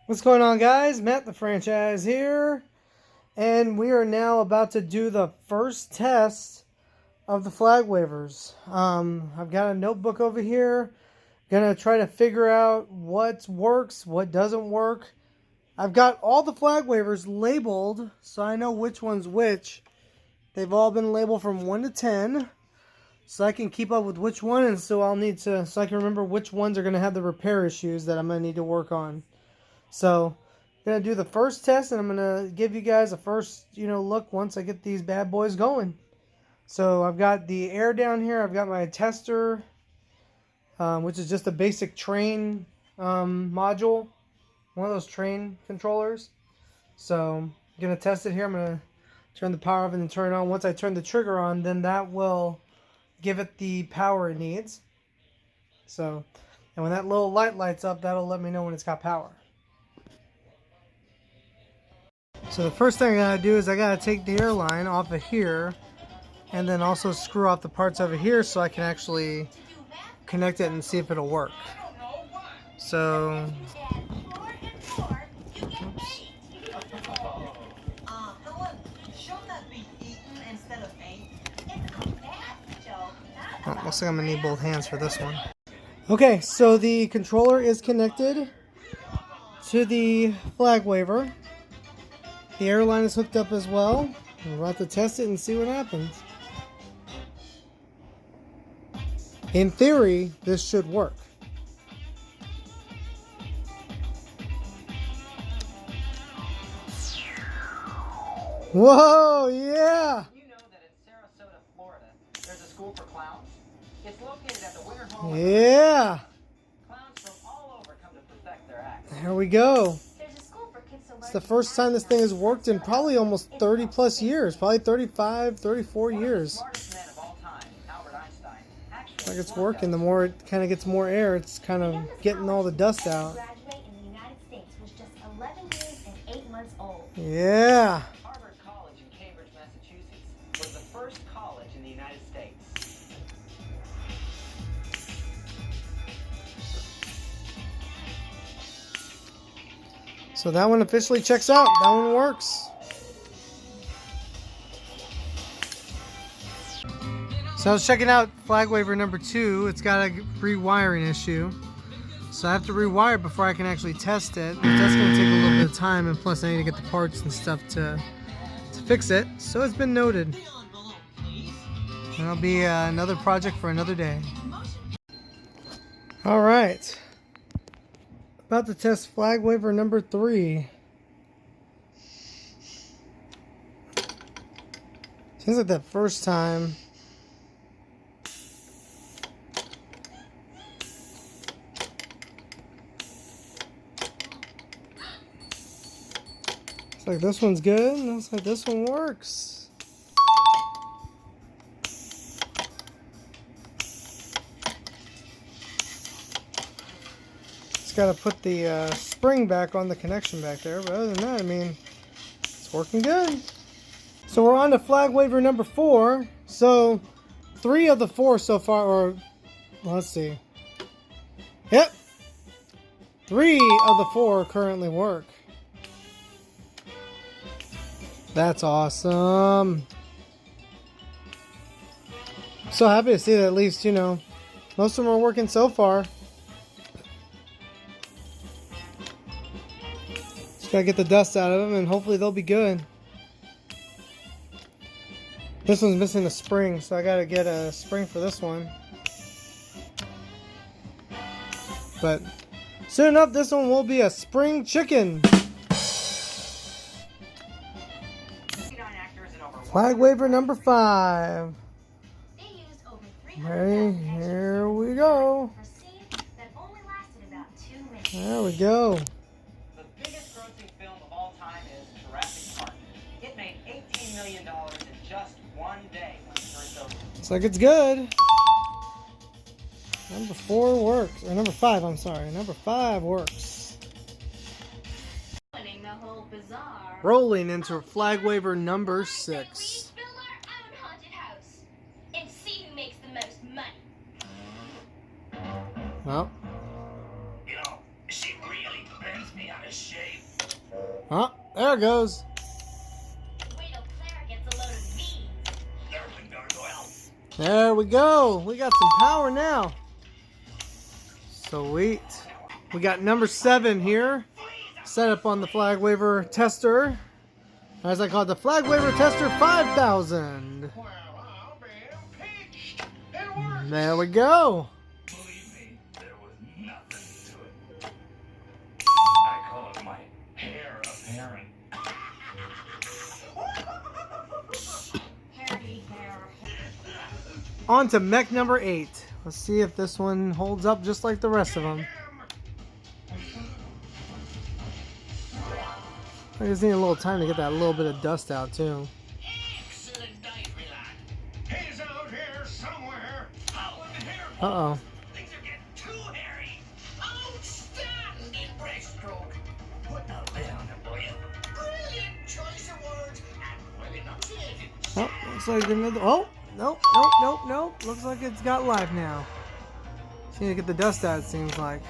What's going on, guys? Matt the Franchise here, and we are now about to do the first test of the flag wavers. I've got a notebook over here, gonna try to figure out what works, what doesn't work. I've got all the flag wavers labeled, so I know which one's which. They've all been labeled from 1 to 10, so I can keep up with which one, and so I can remember which ones are gonna have the repair issues that I'm gonna need to work on. So, I'm going to do the first test, and I'm going to give you guys a first, look once I get these bad boys going. So, I've got the air down here. I've got my tester, which is just a basic train module. One of those train controllers. So, I'm going to test it here. I'm going to turn the power off and then turn it on. Once I turn the trigger on, then that will give it the power it needs. So, and when that little light lights up, that'll let me know when it's got power. So the first thing I gotta do is I gotta take the air line off of here and then also screw off the parts over here so I can actually connect it and see if it'll work. So, looks like I'm gonna need both hands for this one. Okay, so the controller is connected to the flag waver. The air line is hooked up as well. We're about to test it and see what happens. In theory, this should work. Whoa, yeah! You know that in Sarasota, Florida, there's a school for clowns? It's located at the Winter Hall. Yeah! Clowns from all over come to perfect their act. There we go. It's the first time this thing has worked in probably almost 30 plus years. Probably 35, 34 years. Like it's working. The more it kind of gets more air, it's kind of getting all the dust out. Yeah. Harvard College in Cambridge, Massachusetts was the first college in the United States. So that one officially checks out. That one works. So I was checking out flag waver number 2. It's got a rewiring issue. So I have to rewire before I can actually test it. That's going to take a little bit of time, and plus I need to get the parts and stuff to fix it. So it's been noted. That'll be another project for another day. Alright. About to test flag waver number 3. Seems like that first time. Looks like this one's good. Looks like this one works. Got to put the spring back on the connection back there, but other than that, I mean, it's working good. So we're on to flag waver number 4. So 3 of the 4 so far, or let's see. Yep, 3 of the 4 currently work. That's awesome. So happy to see that at least, most of them are working so far. Gotta get the dust out of them, and hopefully they'll be good. This one's missing a spring, so I gotta get a spring for this one. But soon enough, this one will be a spring chicken. Flag waver number 5. Okay, here we go. There we go. Looks like it's good. Number 4 works. Or number 5, I'm sorry. Number 5 works. Rolling into flag waver number 6. Well, she really burns me on Oh, there it goes. Wait till Claire gets a load of these. There we go. We got some power now. Sweet. We got number 7 here. Set up on the Flag Waver tester. As I call it, the Flag Waver Tester 5000. There we go. Believe me, there was nothing to it. I call it my hair apparent. Harry hair. On to mech number 8. Let's see if this one holds up just like the rest of them. I just need a little time to get that little bit of dust out too. Excellent night, Milan. He's out here somewhere. Out in the hair. Uh-oh. Things are getting too hairy. Outstanding breaststroke. Put a lid on it, will you? Brilliant choice of words and well enunciated. Oh, looks like another. Oh, nope. Looks like it's got life now. Just need to get the dust out, it seems like.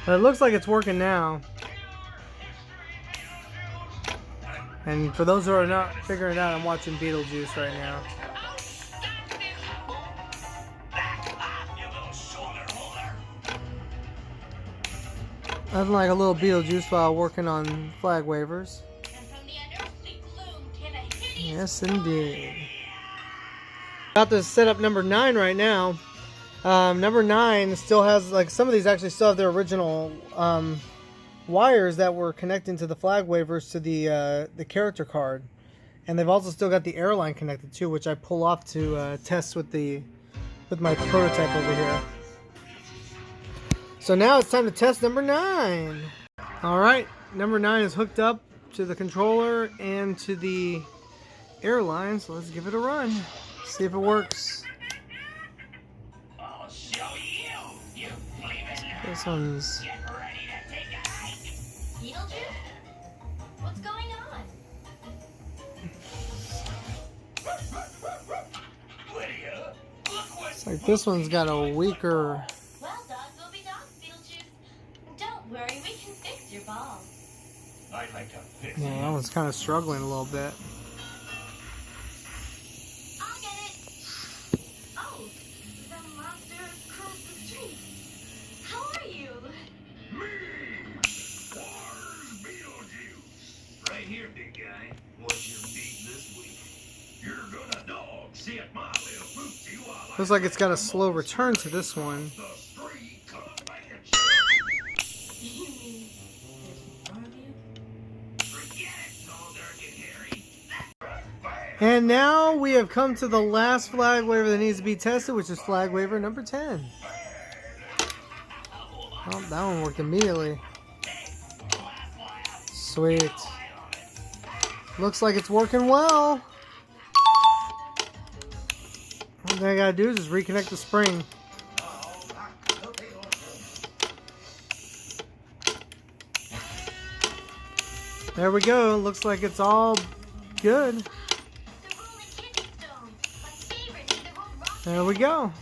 But it looks like it's working now. And for those who are not figuring it out, I'm watching Beetlejuice right now. Nothing like a little Beetlejuice while working on Flag Wavers. And from the unearthly gloom came a hideous Yes, indeed. About to set up number 9 right now. Number 9 still has, like, some of these actually still have their original wires that were connecting to the Flag Wavers to the character card, and they've also still got the airline connected too, which I pull off to test with my prototype over here. So now it's time to test number 9. All right, number 9 is hooked up to the controller and to the airline, so let's give it a run. See if it works. I'll show you, you flaming. This one's. Get ready to take a hike. Beetlejuice? What's going on? Lydia, look what. It's like this one's got a weaker. Well, dogs will be dogs, Beetlejuice. Don't worry, we can fix your balls. I'd like to fix Yeah, that one's kind of struggling a little bit. I'll get it. Oh, the monster across the street. How are you? Me! Where's Beetlejuice? Right here, big guy. What's your beat this week? You're gonna dog sit my little poopsie while I Looks like it's got a slow return to this one. the street conveyance. You mean there's more of you? Forget it, tall, dark, and hairy. And now we have come to the last Flag Waver that needs to be tested, which is Flag Waver number 10. Oh, that one worked immediately. Sweet. Looks like it's working well. All I gotta do is just reconnect the spring. There we go. Looks like it's all good. The rolling kidney stone. My favorite is the roll rock. There we go.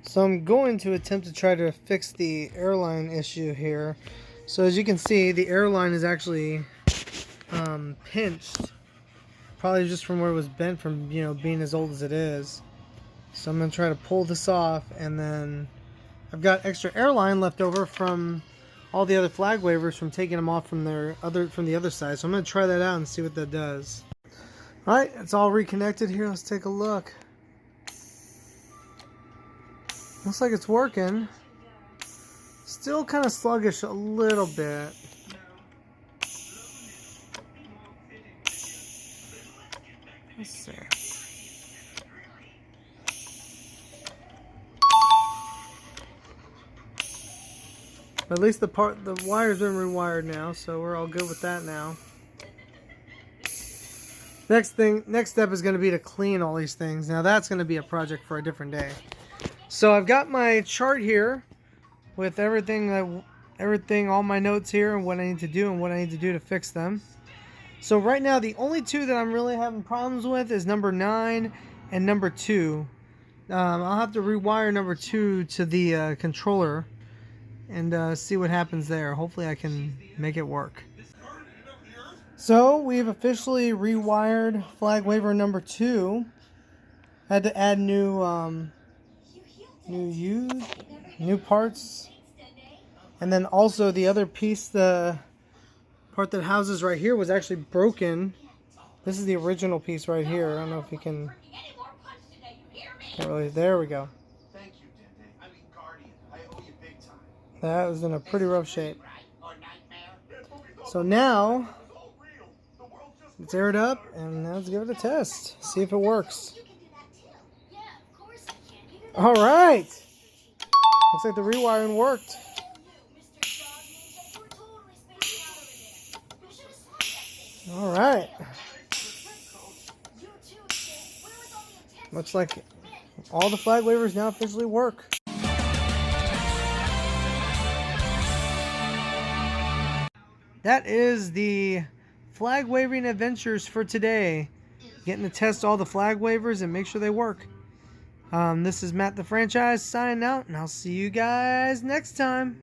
So I'm going to attempt to try to fix the airline issue here. So as you can see, the airline is actually pinched. Probably just from where it was bent from, you know, being as old as it is. So I'm going to try to pull this off, and then I've got extra airline left over from all the other Flag Wavers from taking them off from the other side. So I'm going to try that out and see what that does. Alright, it's all reconnected here. Let's take a look. Looks like it's working. Still kind of sluggish a little bit. Let's see. At least the wire's been rewired now, so we're all good with that now. Next step is going to be to clean all these things. Now that's going to be a project for a different day. So I've got my chart here with everything, all my notes here, and what I need to do and what I need to do to fix them. So right now, the only two that I'm really having problems with is number 9 and number 2. I'll have to rewire number 2 to the controller, and see what happens there. Hopefully I can make it work. So we've officially rewired Flag Waver number 2. Had to add new parts, and then also the other piece, the part that houses right here, was actually broken. This is the original piece right here. I don't know if you can. Can't really. There we go. Thank you, Dende. I mean, Guardian. I owe you big time. That was in a pretty rough shape. So now let's air it up and let's give it a test. See if it works. All right. Looks like the rewiring worked. All right. Looks like all the Flag Wavers now officially work. That is the flag waving adventures for today. Getting to test all the flag wavers and make sure they work. This is Matt the Franchise signing out, and I'll see you guys next time.